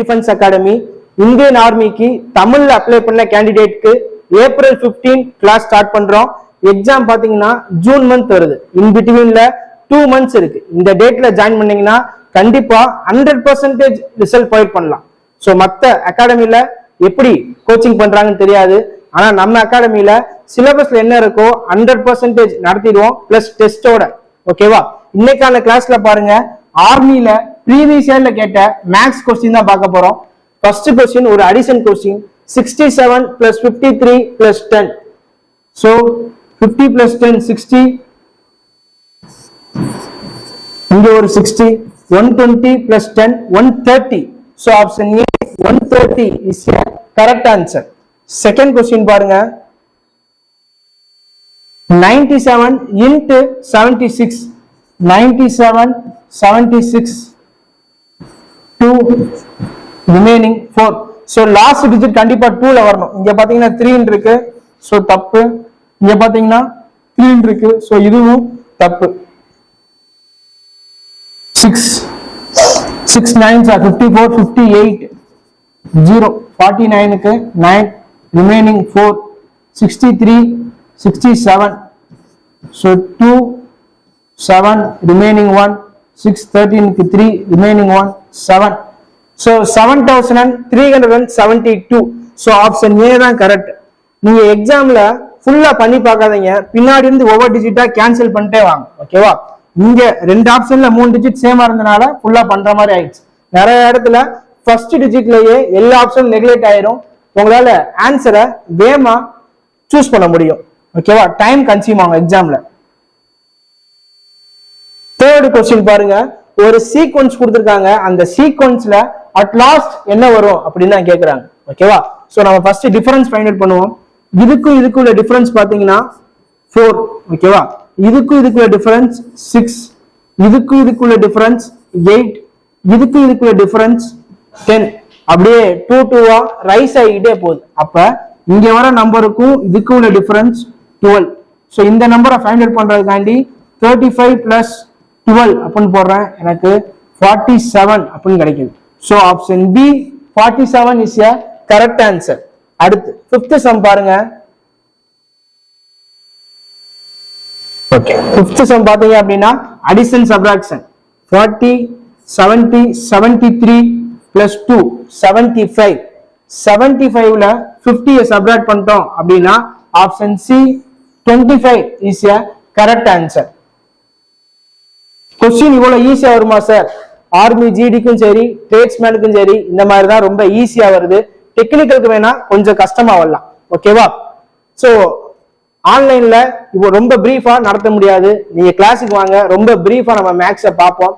Defence academy Indian ஆர்மிக்கு தமிழ்ல apply பண்ண கேண்டிடேட்க்கு April 15 class start பண்றோம். எக்ஸாம் பாத்தீங்கன்னா ஜூன் மந்த் வருது. இன் பிட்வீன்ல 2 months இருக்கு. இந்த டேட்ல ஜாயின் பண்ணீங்கன்னா கண்டிப்பா 100% ரிசல்ட் ப்ரொவைட் பண்ணலாம். ஸோ மற்ற அகாடமில எப்படி கோச்சிங் பண்றாங்கன்னு தெரியாது. ஆனா நம்ம அகாடமில சிலபஸ்ல என்ன இருக்கோ 100% நடத்திடுவோம், பிளஸ் டெஸ்டோட. ஓகேவா? இன்னைக்கான கிளாஸ்ல பாருங்க, ஆர்மில ப்ரீவியஸ் இயர்ல கேட்ட மேக்ஸ் கொஸ்டின் தான் பார்க்க போறோம். ஃபர்ஸ்ட் கொஸ்டின் ஒரு addition question, 67 plus 53 plus 10. So 50 plus 10 60, இங்க ஒரு 60, 120 plus 10 130. So option A 130 is a correct answer. Second question பாருங்க, 97 into 76, 97 76 2 remaining 4. So last digit கண்டிப்பா 2ல வரணும். இங்க பாத்தீங்கன்னா 3 இருக்கு, சோ தப்பு. இங்க பாத்தீங்கன்னா 3 இருக்கு, சோ இதுவும் தப்பு. 6 6 9s are 54 58 0 49 க்கு 9 remaining 4 63 67. So 2 7 remaining 1 6 13 க்கு 3 remaining 1 7. So 7372. So option A தான் கரெக்ட். நீங்க எக்ஸாம்ல ஃபுல்லா பண்ணி பார்க்காதீங்க, பின்னாடி இருந்து ஒவ்வொரு டிஜிட்டா கேன்சல் பண்ணிட்டே வாங்க. ஓகேவா? இங்க 2 ஆப்ஷன்ல 3 டிஜிட் சேமா இருந்தனால ஃபுல்லா பண்ற மாதிரி ஆயிடுச்சு. நிறைய இடத்துல ஃபர்ஸ்ட் டிஜிட்லயே எல்லா ஆப்ஷனும் நெக்லெக்ட் ஆயிரும். உங்களால ஆன்சரை வேகமா சூஸ் பண்ண முடியும். ஓகேவா? டைம் கன்சியூம் ஆகும் எக்ஸாம்ல. தேர்ட் கொஸ்டின் பாருங்க, ஒரு சீக்வன்ஸ் கொடுத்திருக்காங்க. அந்த சீக்வன்ஸ்ல அட் லாஸ்ட் என்ன வரும் அப்படின்னு தான் கேக்குறாங்க. ஓகேவா? சோ நம்ம ஃபர்ஸ்ட் டிஃபரன்ஸ் ஃபைண்ட் அவுட் பண்ணுவோம். இதுக்குள்ள டிஃபரன்ஸ் பாத்தீங்கன்னா 4. ஓகேவா? இதுக்குள்ள டிஃபரன்ஸ் 6, இதுக்குள்ள டிஃபரன்ஸ் 8, இதுக்குள்ள டிஃபரன்ஸ் 10. அப்படியே 2 2 ரைஸ் ஆகிட்டே போகுது. அப்ப இங்க வர நம்பருக்கும் இதுக்குள்ள டிஃபரன்ஸ் 12. சோ இந்த நம்பரை ஃபைண்ட் அவுட் பண்றதுக்காண்டி 35 plus 12 அப்படின்னு போடுறேன், எனக்கு 47 அப்படின்னு கிடைக்குது. So option B 47 is a correct answer. அடுத்து 5th சம் பாருங்க. ஓகே, 5th சம் பாத்தீங்க அப்படின்னா அடிஷன் சப்ட்ராக்ஷன். 40 70 73 plus 2 75. 75ல 50 சப்ட்ராக்ட் பண்ணிட்டோம் அப்படின்னா option C 25 is a correct answer. Question இவ்வளவு ஈஸியா வருமா சார்? ஆர்மி ஜிடிக்கும் சரி ட்ரேட்ஸ்மேனுக்கும் சரி இந்த மாதிரி தான் ரொம்ப ஈஸியா வருது. டெக்னிக்கலுக்கு வேணா கொஞ்சம் கஷ்டமா வரலாம். ஓகேவா? சோ ஆன்லைன்ல இப்போ ரொம்ப பிரீஃபா நடத்த முடியாது. நீங்க கிளாஸுக்கு வாங்க, ரொம்ப பிரீஃபா நம்ம மேக்ஸை பார்ப்போம்.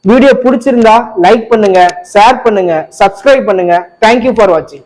வீடியோ பிடிச்சிருந்தா லைக் பண்ணுங்க, ஷேர் பண்ணுங்க, சப்ஸ்கிரைப் பண்ணுங்க. தேங்க்யூ ஃபார் வாட்சிங்.